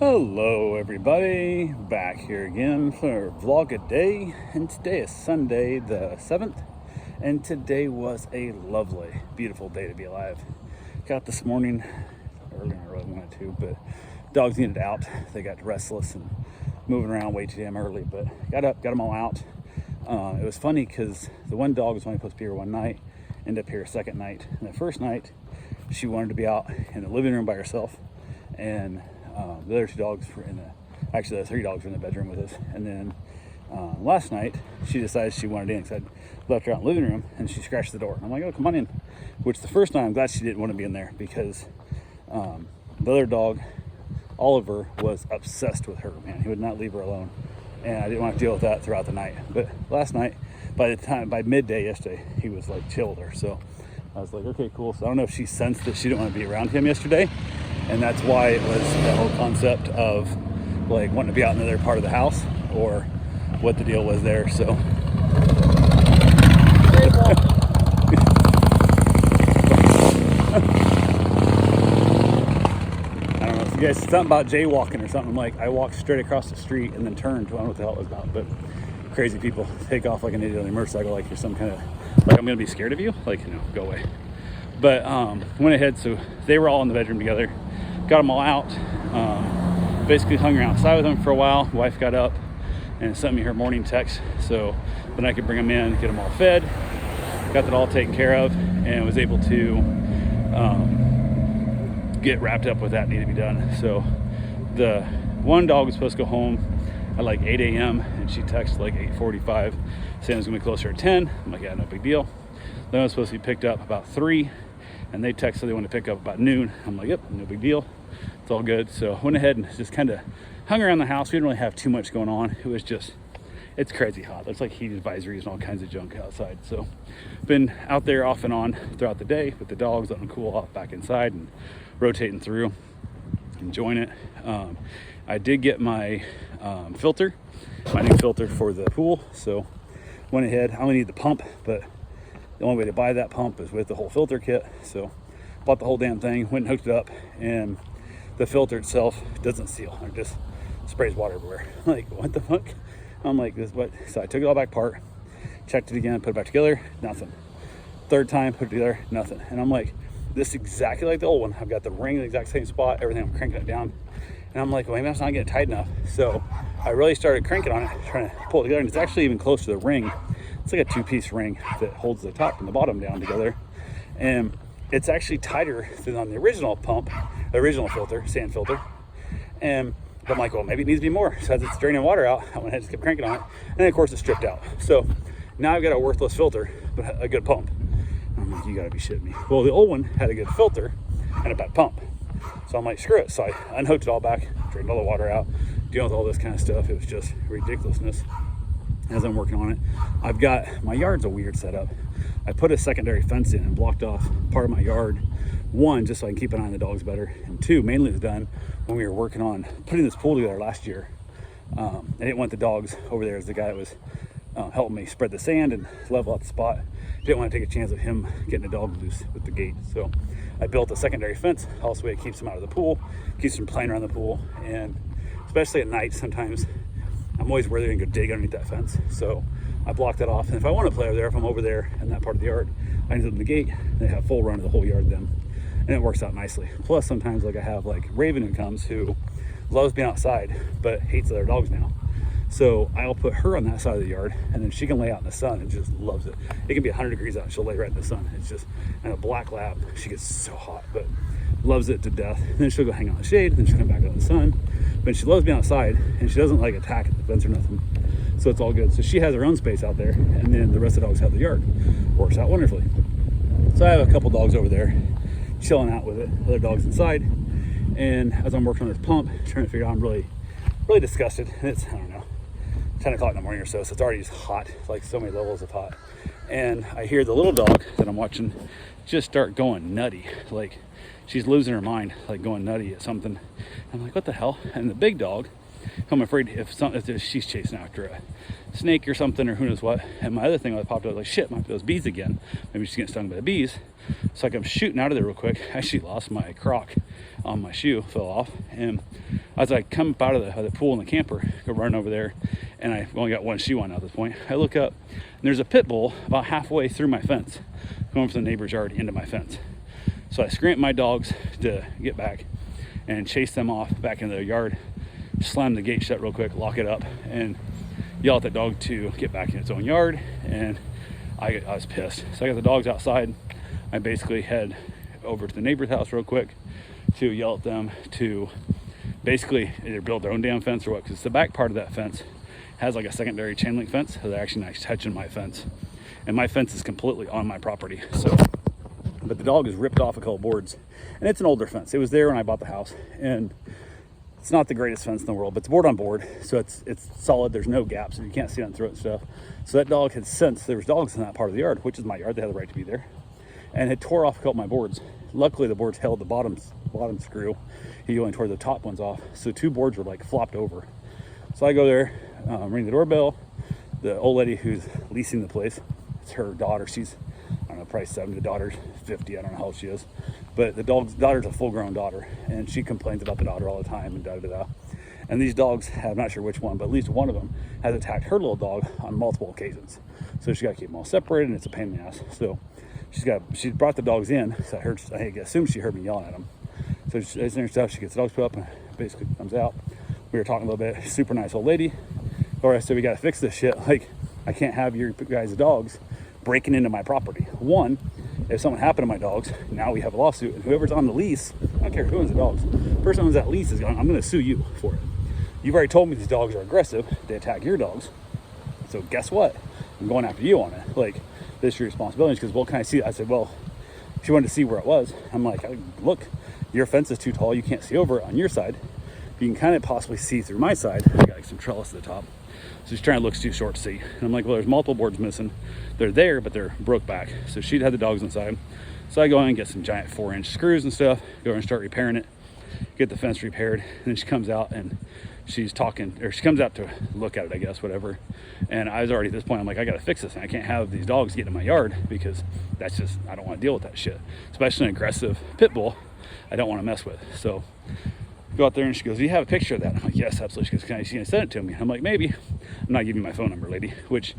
Hello everybody, back here again for vlog a day, and today is Sunday the 7th, and today was a lovely, beautiful day to be alive. Got this morning, earlier than I really wanted to, but dogs needed out. They got restless and moving around way too damn early, but got up, got them all out. It was funny because the one dog was only supposed to be here one night, ended up here a second night, and the first night she wanted to be out in the living room by herself, and the other two dogs were actually the three dogs were in the bedroom with us. And then last night she decided she wanted in because I'd left her out in the living room, and she scratched the door. I'm like, oh, come on in. Which the first time I'm glad she didn't want to be in there, because the other dog, Oliver, was obsessed with her, man. He would not leave her alone, and I didn't want to deal with that throughout the night. But last night, by midday yesterday, he was like chill with her. So I was like, okay, cool. So I don't know if she sensed that she didn't want to be around him yesterday, and that's why it was the whole concept of like wanting to be out in another part of the house, or what the deal was there. So I don't know if you guys, something about jaywalking or something. I'm like, I walked straight across the street and then turned. I don't know what the hell it was about, but crazy people take off like an idiot on a motorcycle, like you're some kind of, like I'm gonna be scared of you, like, no, go away. But went ahead, so they were all in the bedroom together, got them all out, basically hung around outside with them for a while. Wife got up and sent me her morning text, so then I could bring them in, get them all fed, got that all taken care of, and was able to get wrapped up with that needed to be done. So the one dog was supposed to go home at like 8 a.m. and she texted like 8:45 saying it was gonna be closer at 10. I'm like, yeah, no big deal. Then I was supposed to be picked up about 3, and they texted they wanted to pick up about noon. I'm like, yep, no big deal, it's all good. So I went ahead and just kind of hung around the house. We didn't really have too much going on. It was just, it's crazy hot. There's like heat advisories and all kinds of junk outside. So been out there off and on throughout the day with the dogs, letting them cool off back inside and rotating through, enjoying it. I did get my filter, my new filter for the pool. So went ahead, I only need the pump, but the only way to buy that pump is with the whole filter kit. So bought the whole damn thing, went and hooked it up, and the filter itself doesn't seal. It just sprays water everywhere. Like, what the fuck? I'm like, this what? So I took it all back apart, checked it again, put it back together, nothing. Third time, put it together, nothing. And I'm like, this is exactly like the old one. I've got the ring in the exact same spot, everything. I'm cranking it down, and I'm like, well, maybe that's not getting tight enough. So I really started cranking on it, trying to pull it together, and it's actually even close to the ring. It's like a 2-piece ring that holds the top and the bottom down together, and it's actually tighter than on the original pump, the original filter, sand filter. And I'm like, well, maybe it needs to be more. So as it's draining water out, I went ahead and just kept cranking on it, and then of course it stripped out. So now I've got a worthless filter, but a good pump. I'm like, you gotta be shitting me. Well, the old one had a good filter and a bad pump. So I'm like, screw it. So I unhooked it all back, drained all the water out, dealing with all this kind of stuff. It was just ridiculousness. As I'm working on it, I've got, my yard's a weird setup. I put a secondary fence in and blocked off part of my yard. 1, just so I can keep an eye on the dogs better, and 2, mainly it was done when we were working on putting this pool together last year. I didn't want the dogs over there, as the guy that was helping me spread the sand and level out the spot. Didn't want to take a chance of him getting the dog loose with the gate. So I built a secondary fence, also way it keeps them out of the pool, keeps them playing around the pool, and especially at night, sometimes I'm always worried they're gonna go dig underneath that fence. So I blocked that off. And if I want to play over there, if I'm over there in that part of the yard, I can open the gate, they have full run of the whole yard then. And it works out nicely. Plus sometimes, like, I have like Raven who comes, who loves being outside, but hates other dogs now. So I'll put her on that side of the yard, and then she can lay out in the sun and just loves it. It can be 100 degrees out, she'll lay right in the sun. It's just, and a black lab, she gets so hot, but loves it to death. And then she'll go hang out in the shade, and then she'll come back out in the sun. But she loves being outside, and she doesn't like attack at the fence or nothing. So it's all good. So she has her own space out there, and then the rest of the dogs have the yard. Works out wonderfully. So I have a couple dogs over there chilling out with it, other dogs inside. And as I'm working on this pump, trying to figure out, I'm really disgusted. And it's, I don't know, 10 o'clock in the morning or so, so it's already just hot, like so many levels of hot. And I hear the little dog that I'm watching just start going nutty. Like, she's losing her mind, like going nutty at something. I'm like, what the hell? And the big dog I'm afraid if she's chasing after a snake or something, or who knows what. And my other thing that popped up, like, shit, might be those bees again. Maybe she's getting stung by the bees. So like I'm shooting out of there real quick. I actually lost my croc on my shoe, fell off. And as I come up out of the pool in the camper, go run over there, and I've only got one shoe on at this point. I look up, and there's a pit bull about halfway through my fence, going from the neighbor's yard into my fence. So I scream at my dogs to get back and chase them off back into their yard, slam the gate shut real quick, lock it up, and yell at the dog to get back in its own yard. And I was pissed. So I got the dogs outside. I basically head over to the neighbor's house real quick to yell at them to basically either build their own damn fence or what, because the back part of that fence has like a secondary chain link fence, so they're actually not touching my fence. And my fence is completely on my property. So, but the dog has ripped off a couple boards, and it's an older fence. It was there when I bought the house, and it's not the greatest fence in the world, but it's board on board, so it's solid. There's no gaps, so you can't see on through it and stuff. So that dog had sensed there was dogs in that part of the yard, which is my yard. They had the right to be there, and had tore off a couple of my boards. Luckily, the boards held the bottom screw. He only tore the top ones off, so 2 boards were like flopped over. So I go there, ring the doorbell. The old lady who's leasing the place, it's her daughter. She's, I don't know, probably 70. The daughter's 50. I don't know how old she is, but the daughter's a full-grown daughter, and she complains about the daughter all the time and da-da-da. And these dogs, I'm not sure which one, but at least one of them has attacked her little dog on multiple occasions. So she's got to keep them all separated, and it's a pain in the ass. So she brought the dogs in. So I assume she heard me yelling at them. So she's in her stuff. She gets the dogs put up and basically comes out. We were talking a little bit. Super nice old lady. Or I said, we got to fix this shit. Like, I can't have your guys' dogs breaking into my property. One, if something happened to my dogs, now we have a lawsuit, and whoever's on the lease, I don't care who owns the dogs, the person who owns that lease is going, I'm going to sue you for it. You've already told me these dogs are aggressive, they attack your dogs, so guess what? I'm going after you on it. Like, this is your responsibility. Because, well, can I see it? I said, well, she wanted to see where it was. I'm like, look, your fence is too tall, you can't see over it on your side. You can kind of possibly see through my side. I got like some trellis at the top, so she's trying to look too short to see. And I'm like, well, there's multiple boards missing. They're there, but they're broke back. So she'd had the dogs inside. So I go in and get some giant 4-inch screws and stuff, go in and start repairing it, get the fence repaired. And then she comes out and she's talking, or she comes out to look at it, I guess, whatever. And I was already at this point, I'm like, I got to fix this. And I can't have these dogs get in my yard, because that's just, I don't want to deal with that shit. Especially an aggressive pit bull, I don't want to mess with. So go out there, and she goes, do you have a picture of that? I'm like, yes, absolutely. She goes, can you send it to me? I'm like, maybe. I'm not giving you my phone number, lady. Which,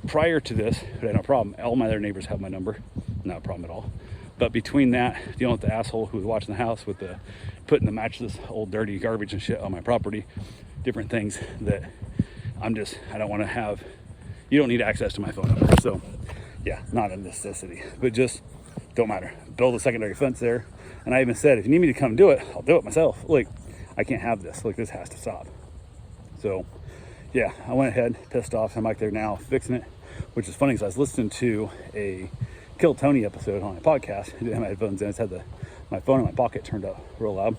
prior to this, I had no problem. All my other neighbors have my number. Not a problem at all. But between that, dealing with the asshole who was watching the house with the putting the matchless old dirty garbage and shit on my property, different things that I don't want to have. You don't need access to my phone number. So yeah, not a necessity, but just don't matter. Build a secondary fence there. And I even said, if you need me to come do it, I'll do it myself. Like, I can't have this. Like, this has to stop. So yeah, I went ahead, pissed off. I'm back there now fixing it, which is funny because I was listening to a Kill Tony episode on my podcast. I didn't have my headphones in. I just had my phone in my pocket turned up real loud.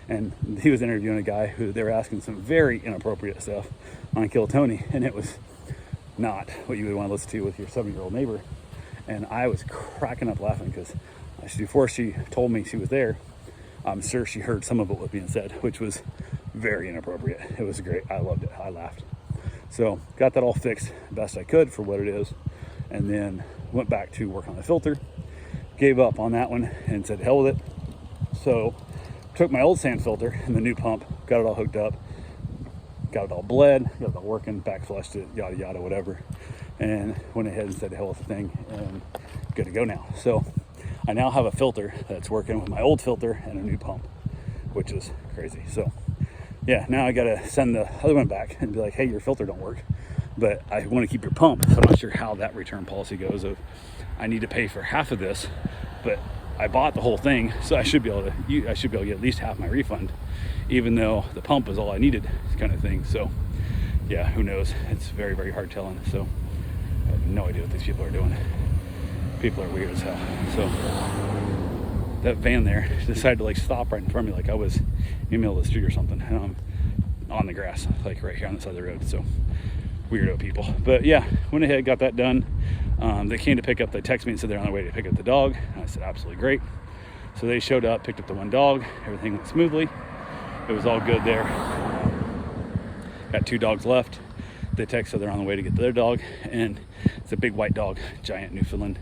And he was interviewing a guy who they were asking some very inappropriate stuff on Kill Tony. And it was not what you would want to listen to with your 70-year-old neighbor. And I was cracking up laughing because before she told me she was there, I'm sure she heard some of what was being said, which was very inappropriate. It was great. I loved it. I laughed. So got that all fixed best I could for what it is. And then went back to work on the filter. Gave up on that one and said, hell with it. So took my old sand filter and the new pump, got it all hooked up, got it all bled, got it all working, back flushed it, yada, yada, whatever. And went ahead and said, hell with the thing, and good to go now. So I now have a filter that's working with my old filter and a new pump, which is crazy. So yeah, now I gotta send the other one back and be like, hey, your filter don't work, but I want to keep your pump. So I'm not sure how that return policy goes of I need to pay for half of this, but I bought the whole thing, so I should be able to get at least half my refund, even though the pump is all I needed, kind of thing. So yeah, who knows? It's very, very hard telling. So I have no idea what these people are doing. People are weird as hell. So that van there decided to like stop right in front of me, like I was in the middle of the street or something, and I'm on the grass, like right here on the side of the road. So weirdo people. But yeah, went ahead, got that done. They came to pick up, they texted me and said they're on their way to pick up the dog. And I said, absolutely great. So they showed up, picked up the one dog, everything went smoothly. It was all good there. Got 2 dogs left. They text, so they're on the way to get their dog, and it's a big white dog, giant Newfoundland,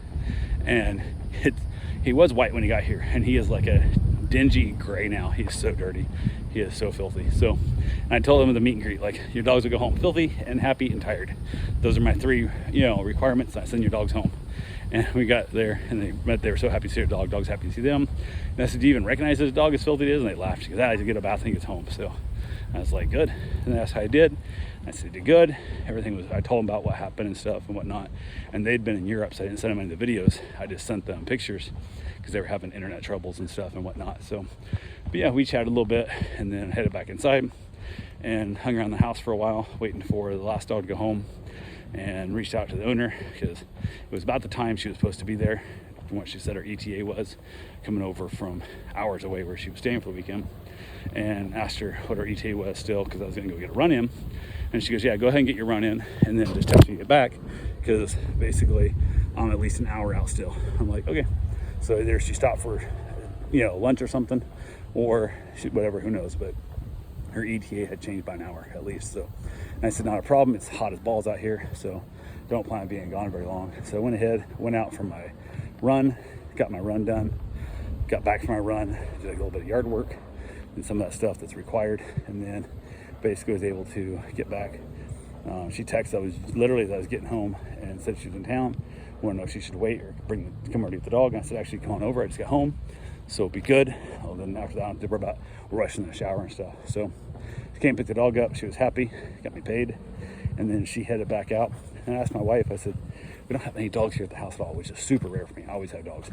and he was white when he got here, and he is like a dingy gray now. He's so dirty. He is so filthy. So I told him in the meet and greet, like, your dogs will go home filthy and happy and tired. Those are my 3, requirements. I send your dogs home. And we got there, and they were so happy to see their dog. Dog's happy to see them. And I said, do you even recognize this dog as filthy it is? And they laughed. She goes, I get a bath and he gets home. So I was like, good. And that's how I did. I said, did good. Everything was, I told them about what happened and stuff and whatnot. And they'd been in Europe, so I didn't send them any of the videos. I just sent them pictures because they were having internet troubles and stuff and whatnot. So, but yeah, we chatted a little bit and then headed back inside and hung around the house for a while, waiting for the last dog to go home, and reached out to the owner because it was about the time she was supposed to be there from what she said her ETA was, coming over from hours away where she was staying for the weekend, and asked her what her ETA was still, because I was going to go get a run in. And she goes, yeah, go ahead and get your run in and then just text me to get back, because basically I'm at least an hour out still. I'm like, okay. So either she stopped for lunch or something, or whatever, who knows, but her ETA had changed by an hour at least. So, and I said, not a problem. It's hot as balls out here, so don't plan on being gone very long. So I went ahead, went out for my run, got my run done, got back from my run, did a little bit of yard work and some of that stuff that's required, and then basically was able to get back. She texted, as I was getting home, and said she was in town, wanted to know if she should wait or come over to get the dog. And I said, actually, come on over. I just got home, so it'll be good. Well, then after that, I don't have to worry about rushing in the shower and stuff. So she came pick the dog up. She was happy, got me paid, and then she headed back out. And I asked my wife, I said, we don't have any dogs here at the house at all, which is super rare for me. I always have dogs.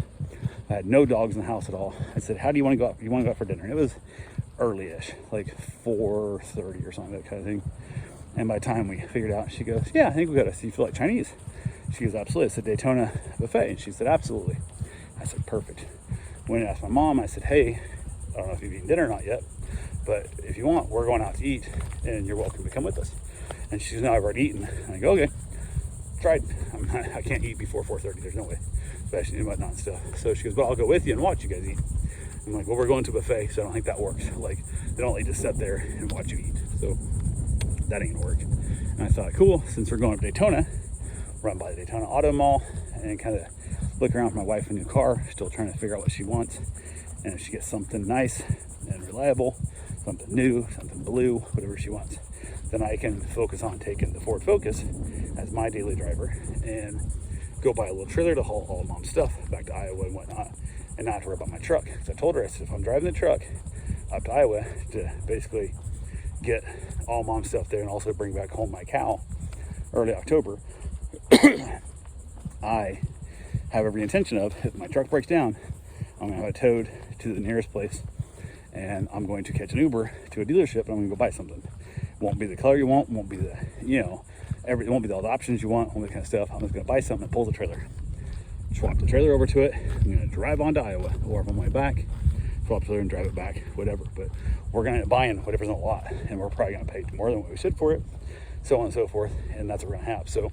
I had no dogs in the house at all. I said, how do you want to go out? You want to go out for dinner? And it was early-ish, like 4:30 or something, that kind of thing. And by the time we figured out, she goes, yeah, I think we got to see if you like Chinese. She goes, absolutely. It's a Daytona buffet. And she said, absolutely. I said, perfect. Went and asked my mom, I said, hey, I don't know if you've eaten dinner or not yet, but if you want, we're going out to eat, and you're welcome to come with us. And she goes, no, I've already eaten. And I go, okay, tried. I can't eat before 4:30. There's no way, especially and whatnot and stuff. So she goes, well, I'll go with you and watch you guys eat. I'm like, well, we're going to a buffet, so I don't think that works. Like, they don't let you just sit there and watch you eat. So that ain't gonna work. And I thought, cool, since we're going to Daytona, run by the Daytona Auto Mall and kind of look around for my wife a new car, still trying to figure out what she wants. And if she gets something nice and reliable, something new, something blue, whatever she wants, then I can focus on taking the Ford Focus as my daily driver and go buy a little trailer to haul all mom's stuff back to Iowa and whatnot, and not have to worry about my truck. Because I told her, I said, if I'm driving the truck up to Iowa to basically get all mom's stuff there and also bring back home my cow early October, I have every intention of, if my truck breaks down, I'm going to have it towed to the nearest place, and I'm going to catch an Uber to a dealership, and I'm going to go buy something. It won't be the color you want, won't be the, it won't be all the options you want, all that kind of stuff. I'm just going to buy something that pulls the trailer. Swap the trailer over to it. I'm going to drive on to Iowa, or if I'm on my way back, swap the trailer and drive it back, whatever. But we're going to buy in whatever's in the lot, and we're probably going to pay more than what we should for it, so on and so forth, and that's what we're going to have. So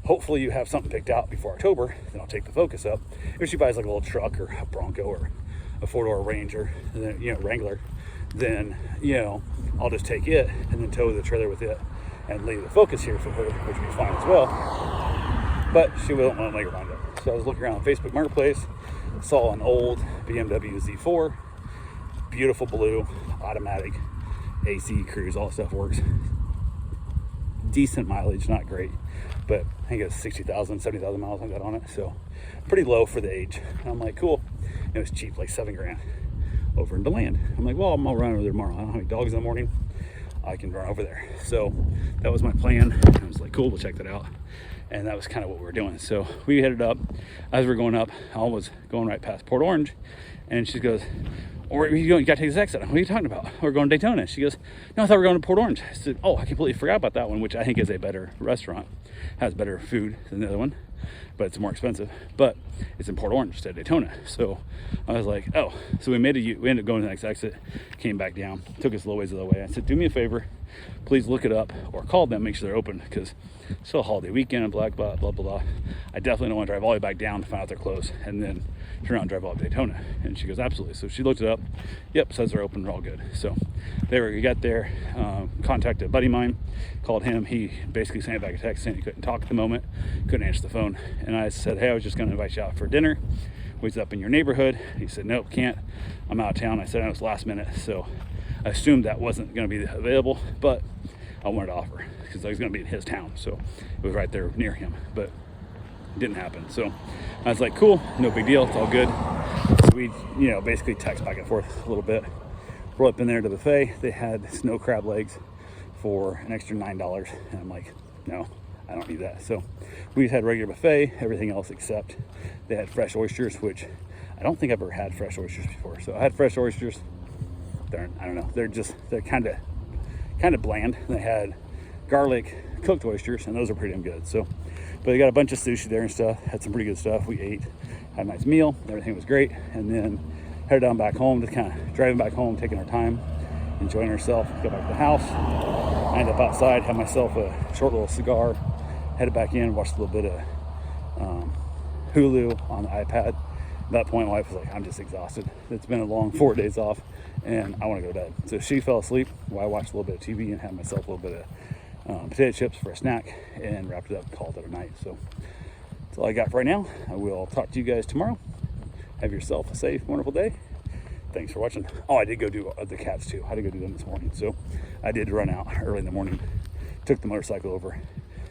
hopefully you have something picked out before October, then I'll take the Focus up. If she buys like a little truck or a Bronco or a 4-door Ranger, Wrangler, then, I'll just take it and then tow the trailer with it and leave the Focus here for her, which would be fine as well. But she won't want to make her mind up. So I was looking around on Facebook Marketplace, saw an old BMW Z4, beautiful blue, automatic, AC, cruise, all that stuff works. Decent mileage, not great, but I think it's 60,000, 70,000 miles I got on it, so pretty low for the age. And I'm like, cool. It was cheap, like $7,000 over in DeLand. I'm like, well, I'll run over there tomorrow. I don't have any dogs in the morning. I can run over there. So that was my plan. I was like, cool, we'll check that out. And that was kind of what we were doing. So we headed up. As we were going up, I was going right past Port Orange, and she goes, where are you going? You gotta take this exit. What are you talking about? We're going to Daytona. She goes, no, I thought we were going to Port Orange. I said, oh, I completely forgot about that one, which I think is a better restaurant. Has better food than the other one, but it's more expensive. But it's in Port Orange instead of Daytona. So I was like, oh. So we ended up going to the next exit, came back down, took us a little ways of the way. I said, do me a favor, please look it up or call them, make sure they're open, because it's still a holiday weekend and blah, blah, blah, blah, blah. I definitely don't want to drive all the way back down to find out they're closed and then turn around and drive all to Daytona? And she goes, absolutely. So she looked it up. Yep, says they're open, we're all good. So we got there, contacted a buddy of mine, called him. He basically sent back a text saying he couldn't talk at the moment, couldn't answer the phone. And I said, hey, I was just going to invite you out for dinner. Was up in your neighborhood? He said, nope, can't. I'm out of town. I said, it was last minute. So I assumed that wasn't going to be available, but I wanted to offer because I was going to be in his town. So it was right there near him, but it didn't happen. So I was like, cool, no big deal. It's all good. So we, basically text back and forth a little bit. Roll up in there to the buffet. They had snow crab legs for an extra $9. And I'm like, no, I don't need that. So we just had regular buffet, everything else except they had fresh oysters, which I don't think I've ever had fresh oysters before. So I had fresh oysters. I don't know. They're kind of bland. They had garlic cooked oysters, and those are pretty damn good. So, but they got a bunch of sushi there and stuff. Had some pretty good stuff. We ate, had a nice meal. Everything was great, and then headed down back home. Just kind of driving back home, taking our time, enjoying ourselves. Go back to the house. I ended up outside, had myself a short little cigar. Headed back in, watched a little bit of Hulu on the iPad. At that point, my wife was like, I'm just exhausted. It's been a long 4 days off, and I want to go to bed. So she fell asleep while I watched a little bit of TV and had myself a little bit of potato chips for a snack and wrapped it up and called it a night. So that's all I got for right now. I will talk to you guys tomorrow. Have yourself a safe, wonderful day. Thanks for watching. Oh, I did go do the cats too. I had to go do them this morning. So I did run out early in the morning, took the motorcycle over,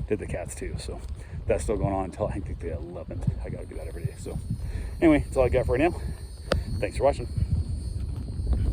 did the cats too. So that's still going on until I think the 11th. I got to do that every day. So anyway, that's all I got for right now. Thanks for watching.